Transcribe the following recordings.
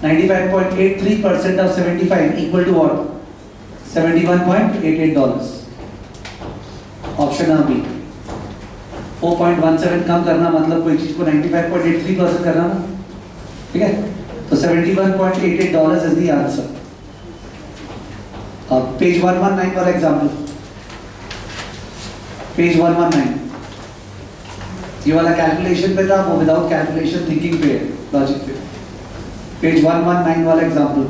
95.83% of 75 equal to what? $71.88. Option number B. 4.17 कम करना मतलब कोई चीज को 95.83% करना ना, ठीक है? तो $71.88 is the answer. पेज 119 वाला एग्जाम्पल, पेज 119 ये वाला कैलकुलेशन पे था, वो विदाउट कैलकुलेशन थिंकिंग पे है, लॉजिक पे। पेज 119 वाला example,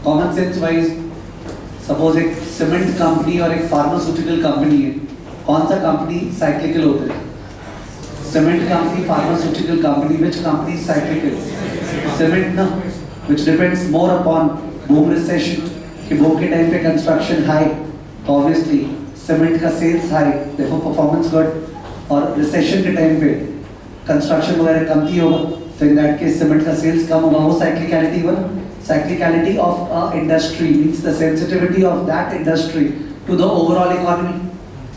common sense wise suppose एक सीमेंट कंपनी और एक फार्मास्यूटिकल कंपनी है, कौन सा कंपनी साइक्लिकल होता है? Cement company, pharmaceutical company, which company is cyclical? Cement ना, which depends more upon boom recession, कि boom के टाइम पे कंस्ट्रक्शन हाई, तो ऑब्वियसली सीमेंट का सेल्स हाई, देखो परफॉर्मेंस गुड, और रिसेशन के टाइम पे कंस्ट्रक्शन वगैरह कमती होगा, तो इन दैट केस सीमेंट का सेल्स कम होगा, वो साइक्लिकलिटी हुआ। Cyclicality of a industry means the sensitivity of that industry to the overall economy.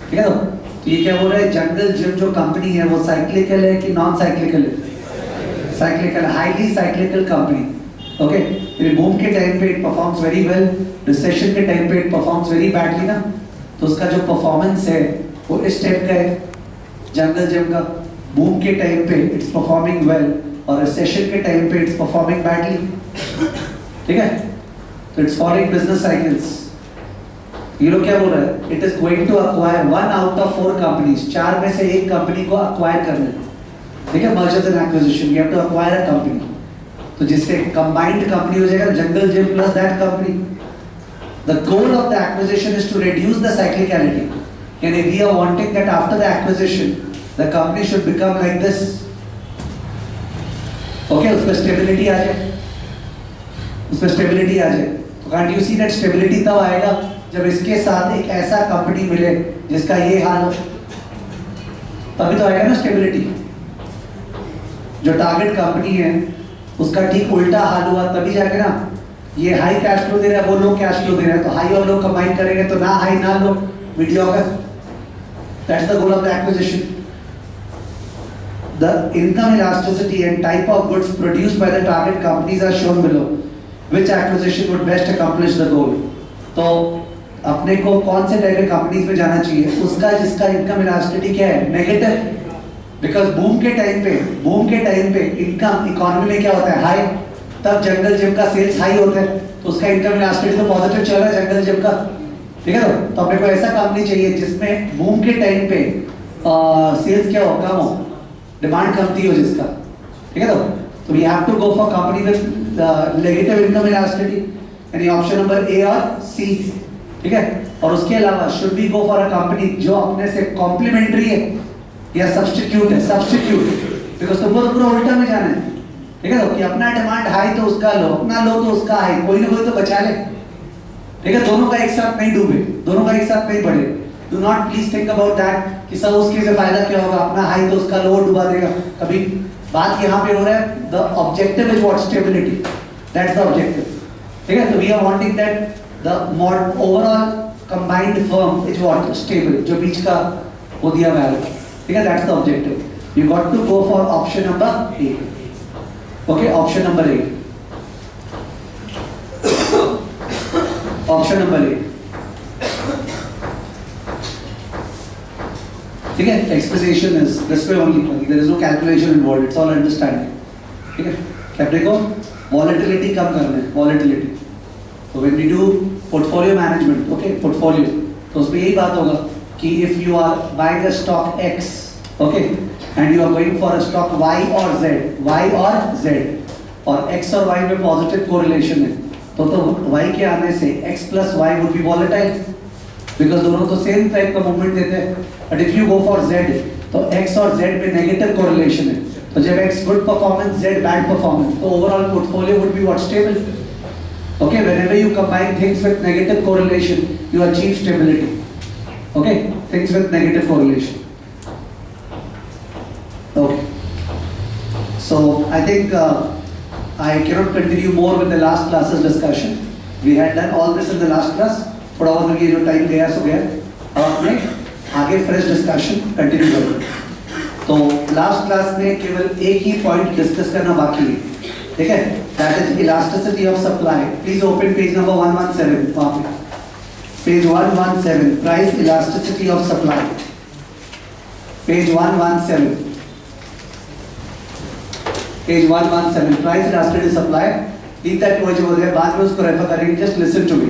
ठीक है? तो ये क्या बोल रहा है, जंगल जिम जो कंपनी है वो साइक्लिकल है कि नॉन साइक्लिकल है? Cyclical, highly cyclical company. Okay, फिर बूम के टाइम पे it performs very well, recession के टाइम पे इट परफॉर्म्स वेरी बैडली ना, तो उसका जो परफॉर्मेंस है वो इस टाइप का है जंगल जिम का। बूम के टाइम पे इट्स परफॉर्मिंग वेल और रिसेशन के टाइम पे इट्स परफॉर्मिंग बैडली। ठीक है? तो इट्स फॉलोइंग बिजनेस साइकिल्स। ये लोग क्या बोल रहे हैं? It is going to acquire 1 out of 4 companies, 4 में से एक कंपनी को अक्वायर करना है। ठीक है? Merger and acquisition, you have to acquire a company, तो जिससे कंबाइंड कंपनी हो जाएगा jungle gym plus that company. The goal of the acquisition is to reduce the cyclicality, यानी we are wanting that after the acquisition the company should become like this. Okay, उसमें stability आ जाए, उसमें stability आ जाए। तो can't you see that stability तब आएगा जब इसके साथ एक ऐसा कंपनी मिले जिसका ये हाल हो, तभी तो आएगा ना स्टेबिलिटी। जो टारगेट कंपनी है उसका ठीक उल्टा हाल हुआ तभी जाके ना, ये हाई कैश फ्लो दे रहा है, वो लो कैश फ्लो दे रहा है, तो हाई और लो कंबाइन करेंगे तो ना हाई ना low, mediocre. That's the goal of the acquisition. The income elasticity and type of goods produced by the target companies are shown below. Which acquisition would best accomplish the goal? तो अपने को कौन से type के companies में जाना चाहिए? उसका जिसका इनकम इलास्टिसिटी क्या है? नेगेटिव। बिकॉज बूम के टाइम पे इनकम इकोनॉमी में क्या होता है? हाई, तब जंगल जिम का सेल्स हाई होता है, तो उसका इनकम इलास्टिसिटी तो पॉजिटिव चल रहा है जंगल जिम का। ठीक है? तो अपने को ऐसा कंपनी चाहिए जिसमें बूम के टाइम पे सेल्स क्या हो? कम हो, डिमांड कमती हो जिसका। ठीक है? तो we have to go for company with negative income elasticity, यानी ऑप्शन नंबर ए और सी। ठीक है? और उसके अलावा should we go for a company जो अपने से कॉम्प्लीमेंट्री है या सब्स्टिट्यूट है? सब्स्टिट्यूट, बिकॉज तुमको तो पूरा उल्टा में जाना है। ठीक है? तो कि अपना डिमांड हाई तो उसका लो, अपना लो तो उसका हाई, कोई ना कोई तो बचा ले। ठीक है? दोनों का एक साथ नहीं डूबे, दोनों का एक साथ नहीं बढ़े। Do not please think about that कि सब उसके से फायदा क्या होगा, अपना हाई तो उसका लो डुबा देगा। कभी बात यहाँ पे हो रहा है, the objective is what? Stability. That's the objective. ठीक है? तो we are wanting that the overall combined firm is what? Stable. जो बीच का वो दिया हुआ है। ठीक है? That's the objective. You got to go for option number A. Okay? Option number A. Option number A. ठीक है? Exposition is this way only. There is no calculation involved. It's all understanding. ठीक है? क्या देखो, volatility कम करना है, volatility. So when we do portfolio management, okay, portfolio, तो उसमें यही बात होगा कि if you are buying a stock X, okay, and you are going for a stock Y or Z, और x और y में पॉजिटिव कोरिलेशन है, तो y के आने से x plus Y would be volatile, because दोनों तो सेम टाइप का मूवमेंट देते हैं. But if you go for z, तो x और z में नेगेटिव कोरिलेशन है, तो जब x good performance, z bad performance, तो overall portfolio would be what stable. Okay, whenever you combine things with negative correlation, you achieve stability. Okay, things with negative correlation. Okay. So I think I cannot continue more with the last class's discussion. We had done all this in the last class. थोड़ा और ये जो time गया सो गया. अब अपने आगे fresh discussion continue करेंगे. तो लास्ट क्लास में केवल एक ही पॉइंट डिस्कस करना बाकी है, ठीक है? That is elasticity of supply. Please open page number 117. वहाँ पे page 117, price elasticity of supply. Page 117. Page 117, price elasticity of supply. Leave that page over there. बाद में उसको रेफर करेंगे. Just listen to me.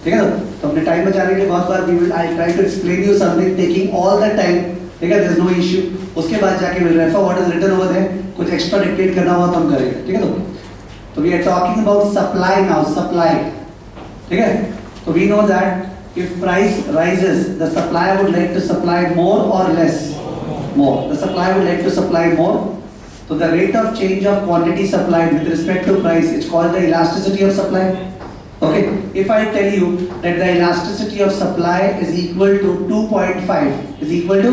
ठीक है? तो अपने टाइम बचाने के लिए बहुत बार I try to explain you something, taking all the time. ठीक है? There is no issue. उसके बाद जाके we'll refer what is written over there. कुछ extra dictate करना हुआ तो हम करेंगे. ठीक है? So we are talking about supply now, supply. ठीक है? So we know that if price rises, the supplier would like to supply more or less? More. The supplier would like to supply more. So the rate of change of quantity supplied with respect to price, it's called the elasticity of supply. Okay? If I tell you that the elasticity of supply is equal to 2.5, is equal to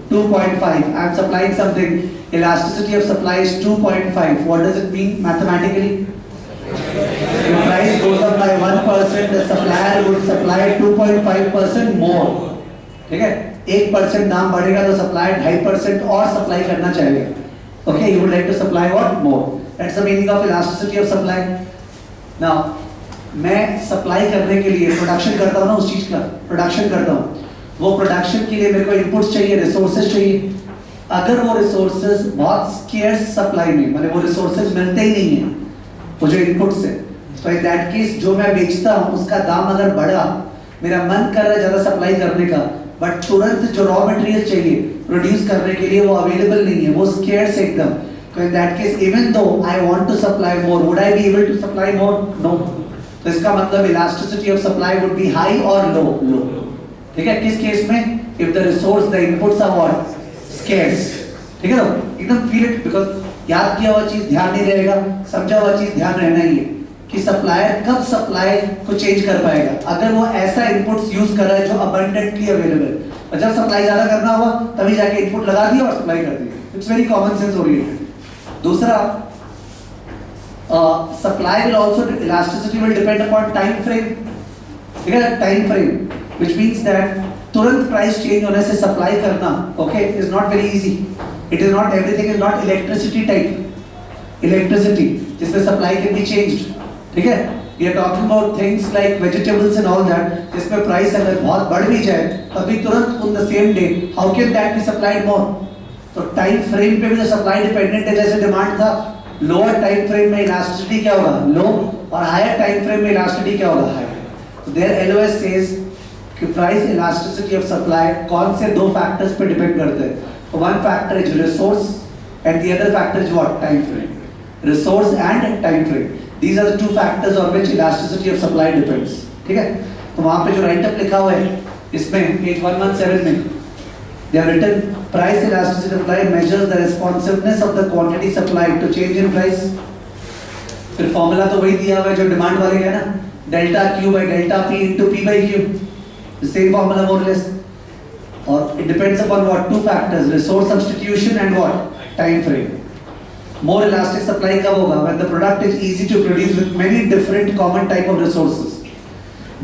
2.5. I am supplying something. Elasticity of supply is 2.5. What does it mean mathematically? If price goes up by 1%, the supplier would supply 2.5% more. ठीक है? 1% दाम बढ़ेगा तो supplier 2.5% और supply करना चाहेगा. Okay, you would like to supply what? More. That's the meaning of elasticity of supply. Now, मैं supply करने के लिए production करता हूँ ना उस चीज का, production करता हूँ. वो प्रोडक्शन के लिए मेरे को इनपुट्स चाहिए, रिसोर्सेज चाहिए. अगर वो रिसोर्सेज बहुत स्केर्स सप्लाई में, मतलब वो रिसोर्सेज मिलते ही नहीं है, वो जो इनपुट्स है, तो इन दैट केस जो मैं बेचता हूँ उसका दाम अगर बढ़ा, मेरा मन कर रहा है ज़्यादा सप्लाई करने का, बट तुरंत जो रॉ मटेरियल चाहिए प्रोड्यूस करने के लिए वो अवेलेबल नहीं है, वो स्केर्स एकदम. तो in that case even though I want to supply more, would I be able to supply more? No. तो इसका मतलब elasticity of supply would be high और लो? लो. ठीक है? किस केस में? if the resource, the inputs are what? Scarce. ठीक है ना? एकदम feel it, because याद किया हुआ चीज ध्यान नहीं रहेगा, समझा हुआ चीज ध्यान रहना ही है कि सप्लायर कब सप्लाई को चेंज कर पाएगा अगर वो ऐसा इनपुट्स यूज कर रहा है जो अबंडेंटली अवेलेबल, और जब सप्लाई ज्यादा करना हुआ तभी जाके इनपुट लगा दिया और सप्लाई कर दी. It's very common sense oriented. दूसरा, supply will also, elasticity will depend upon time frame. ठीक है? Time frame, which means that तुरंत प्राइस चेंज होने से सप्लाई करना, okay, is not very easy. It is not, everything is not electricity type, electricity जिसमें supply can be changed. ठीक है? We are talking about things like vegetables and all that, जिसमें price अगर बहुत बढ़ भी जाए तभी तुरंत on the same day, how can that be supplied more? तो टाइम फ्रेम पे भी तो सप्लाई डिपेंडेंट है. जैसे डिमांड था, लोअर टाइम फ्रेम में इलास्टिसिटी क्या होगा? लो. और हायर टाइम फ्रेम में इलास्टिसिटी क्या होगा? हाई. तो देयर एलओएस सेज कि प्राइस इलास्टिसिटी ऑफ सप्लाई कौन से दो फैक्टर्स पे डिपेंड करते हैं? तो one factor is resource and the other factor is what? Time frame. Resource and time frame, these are the two factors on which elasticity of supply depends. ठीक है? तो वहां पे जो राइट अप लिखा हुआ है इसमें पेज 117 में they have written price elasticity of supply measures the responsiveness of the quantity supplied to change in price. फिर फॉर्मूला तो वही दिया हुआ है जो डिमांड वाले है ना, delta Q by delta P into P by Q, the same formula more or less. और it depends upon what? Two factors, resource substitution and what? Time frame. More elastic supply कब होगा? When the product is easy to produce with many different common type of resources.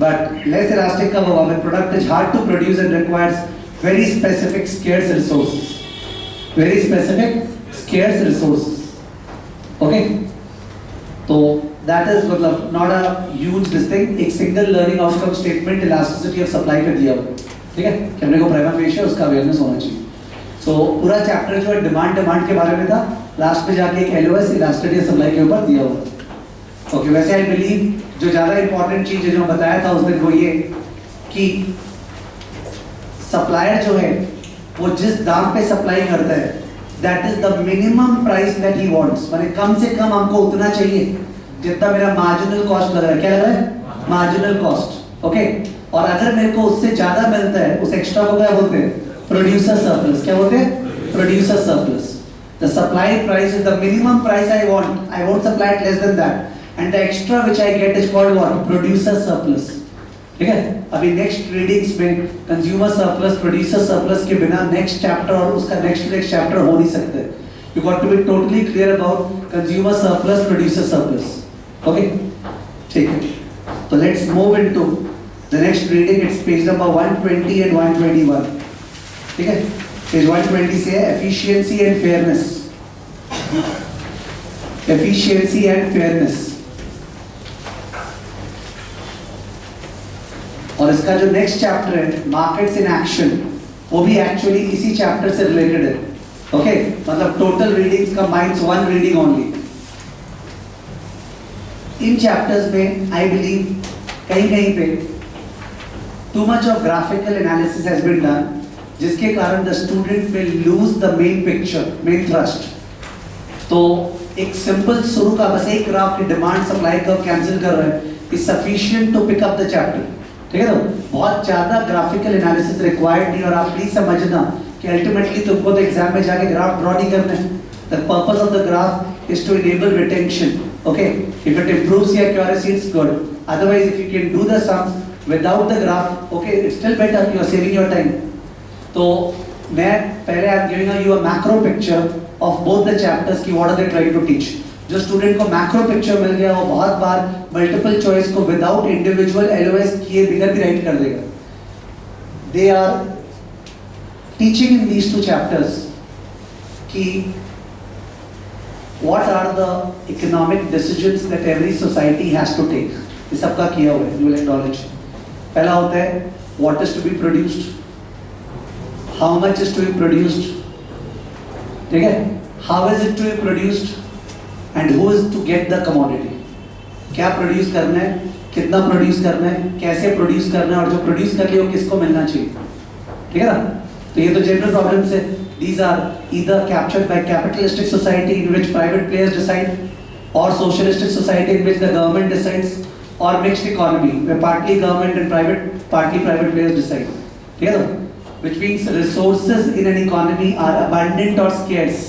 But less elastic कब होगा? When product is hard to produce and requires very specific scarce resources. Very specific scarce resources. Okay? तो that is मतलब not a huge this thing. एक single learning outcome statement elasticity of supply पे दिया हुआ. ठीक है? कि हमने को prima facie उसका awareness होना चाहिए. So पूरा चैप्टर जो है डिमांड के बारे में था, लास्ट में जाके एक एलओएस इलास्टिसिटी ऑफ सप्लाई के ऊपर दिया हुआ. ओके, वैसे आई बिलीव जो ज्यादा इंपॉर्टेंट चीज है जो बताया था उस दिन वो ये कि सप्लायर जो है वो जिस दाम पे सप्लाई करता है that is the minimum price that he wants, माने कम से कम हमको उतना चाहिए जितना मेरा मार्जिनल कॉस्ट लग रहा है। क्या लग रहा है? Marginal cost. ओके, और अगर मेरे को उससे ज्यादा मिलता है, उस एक्स्ट्रा को क्या बोलते हैं? Producer surplus. क्या बोलते हैं? Producer surplus. The supply price is the minimum price I won't supply it less than that, and the extra which I get is called what? Producer surplus. ठीक है, अभी नेक्स्ट रीडिंग्स में consumer surplus, producer surplus के बिना next chapter और उसका next chapter हो नहीं सकते। You got to be totally clear about consumer surplus, producer surplus. Okay, ठीक है, तो let's move into the next reading. It's page number 120 and 121। ठीक है, पेज 120 से है efficiency and fairness. Efficiency and fairness, और इसका जो नेक्स्ट चैप्टर है मार्केट्स इन एक्शन, वो भी एक्चुअली इसी चैप्टर से रिलेटेड है। ओके, मतलब total readings combines one reading only. इन चैप्टर्स में आई बिलीव कहीं कहीं पे too much of graphical analysis has been done, जिसके कारण the student will lose the main picture, main thrust. तो एक सिंपल शुरू का बस एक ग्राफ की डिमांड सप्लाई कर्व कैंसिल कर रहा है is sufficient to pick up the chapter. ठीक है, तो बहुत ज्यादा ग्राफिकल एनालिसिस रिक्वायर्ड नहीं, और आप प्लीज समझना कि अल्टीमेटली तुमको तो एग्जाम में जाके ग्राफ ड्रॉ नहीं करना है। The purpose of the graph is to enable retention. Okay, if it improves your accuracy it's good, otherwise if you can do the sums without the graph, okay, it's still better, you are saving your time. तो मैं पहले I am giving you a macro picture of both the chapters की what are they trying to teach. जो student को macro picture मिल गया वो बहुत बार मल्टीपल चॉइस को विदाउट इंडिविजुअल एलओएस किए बिगर भी राइट कर देगा। They are teaching in these two chapters कि what are the economic decisions that every society has to take। ये सबका किया हुआ है, you will acknowledge। पहला होता है what is to be produced, how much is to be produced, ठीक है, how is it to be produced, and who is to get the commodity। क्या प्रोड्यूस करना है, कितना प्रोड्यूस करना है, कैसे प्रोड्यूस करना है, और जो प्रोड्यूस कर लिया वो किसको मिलना चाहिए। ठीक है ना, तो ये तो जनरल प्रॉब्लम्स है। These are either captured by capitalistic society in which private players decide, or socialistic society in which the government decides, or mixed economy where partly government and partly private players decide। ठीक है, which means resources in an economy are abundant or scarce,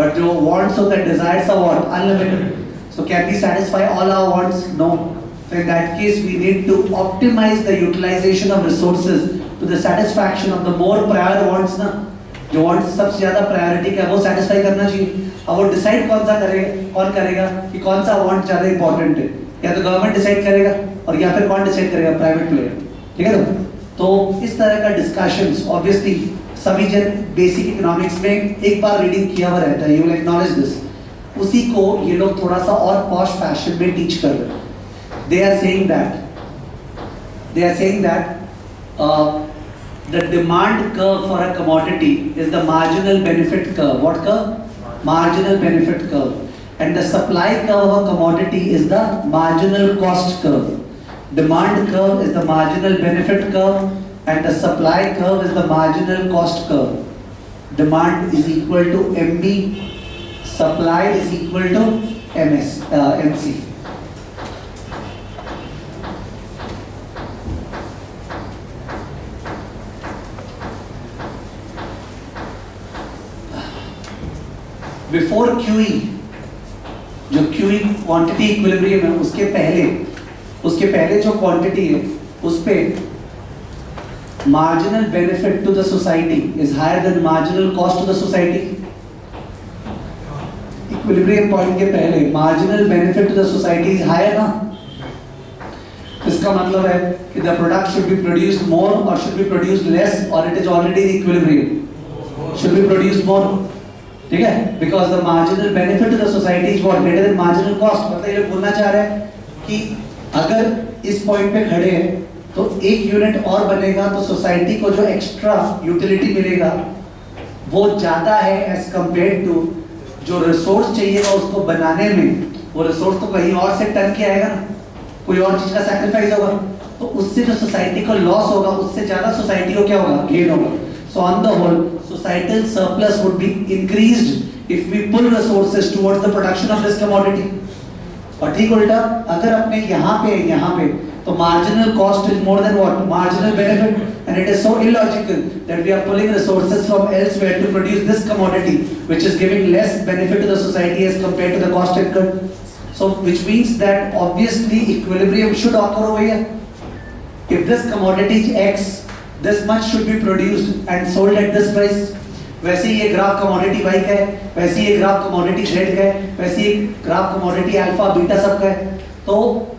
but जो wants or the desires are what? Unlimited। So can we satisfy all our wants? No। So in that case we need to optimize the utilization of resources to the satisfaction of the more prior wants ना, जो wants सबसे ज़्यादा priority का वो satisfy करना चाहिए। अब वो decide कौन करेगा कि कौन सा want ज़्यादा important है, या तो गवर्नमेंट डिसाइड करेगा और या फिर कौन डिसाइड करेगा? Private player. ठीक है, तो इस तरह का डिस्कशंस ऑब्वियसली सभी जन बेसिक इकोनॉमिक्स में एक बार रीडिंग किया हुआ रहता है, यू विल एक्नॉलेज दिस। उसी को ये लोग थोड़ा सा और पॉश फैशन में टीच कर रहे हैं। They are saying that the demand curve for a commodity is the marginal benefit curve। What curve? Marginal benefit curve। And the supply curve of a commodity is the marginal cost curve। Demand curve is the marginal benefit curve, and the supply curve is the marginal cost curve। Demand is equal to MB, supply is equal to MC। Before QE, जो QE quantity equilibrium है, उसके पहले जो quantity है उस पे marginal benefit to the society is higher than marginal cost to the society. Equilibrium point के पहले marginal benefit to the society is higher ना, इसका मतलब है कि the product should be produced more और शुड बी प्रोड्यूस्ड लेस, और it is already in equilibrium, should be produced more. ठीक है, because the marginal benefit to the society is what? Greater than marginal cost. मतलब ये बोलना चाह रहे हैं कि अगर इस पॉइंट पे खड़े हैं तो एक यूनिट और बनेगा तो सोसाइटी को जो एक्स्ट्रा यूटिलिटी मिलेगा वो ज्यादा है एज कंपेयर टू जो रिसोर्स चाहिएगा उसको बनाने में। वो रिसोर्स तो कहीं और से टर्न किया आएगा ना, कोई और चीज का सैक्रिफाइस होगा, तो उससे जो सोसाइटी को लॉस होगा उससे ज्यादा सोसाइटी को क्या होगा? गेन होगा। So on the whole societal surplus would be increased if we pull resources towards the production of this commodity. और ठीक उल्टा, अगर अपने यहाँ पे तो marginal cost is more than what? Marginal benefit, and it is so illogical that we are pulling resources from elsewhere to produce this commodity, which is giving less benefit to the society as compared to the cost incurred. So, which means that obviously equilibrium should occur over here. If this commodity is X, this much should be produced and sold at this price. वैसे ही ये graph commodity Y का है, वैसे ही ये graph commodity Z का है, वैसे ही graph commodity alpha beta सब का है. तो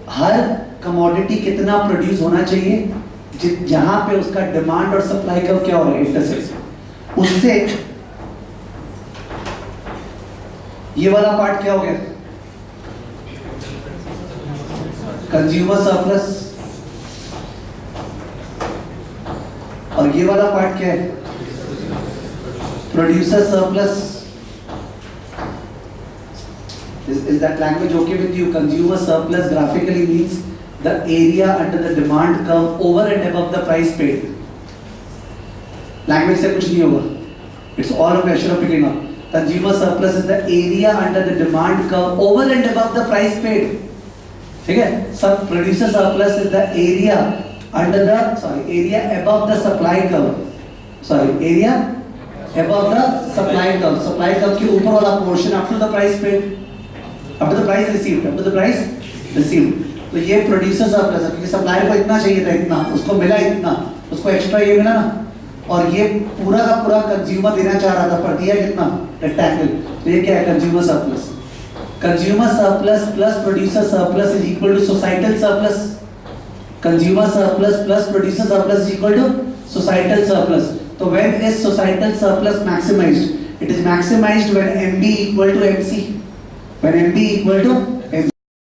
हर कमोडिटी कितना प्रोड्यूस होना चाहिए जहां पे उसका डिमांड और सप्लाई का क्या हो रहा है इंटरसेक्ट, उससे ये वाला पार्ट क्या हो गया, कंज्यूमर सरप्लस, और ये वाला पार्ट क्या है, producer surplus. Is that language okay with you? Consumer surplus graphically means the area under the demand curve over and above the price paid. Language से कुछ नहीं होगा. It's all a question of picking up. Consumer surplus is the area under the demand curve over and above the price paid. ठीक है? Sub producer surplus is the area under the area above the supply curve. Area above the supply curve. Supply curve के ऊपर वाला portion up to the price paid, up to the price received, up to the price received. तो ये producer surplus है, क्योंकि supplier को इतना चाहिए था, इतना उसको मिला, इतना उसको extra ये मिला ना, और ये पूरा का पूरा consumer देना चाह रहा था, पर दिया कितना, rectangle. तो ये क्या है, consumer surplus. Consumer surplus plus producer surplus is equal to societal surplus. Consumer surplus plus producer surplus is equal to societal surplus. So when is societal surplus maximized? It is maximized when MB equal to MC. When MB equal to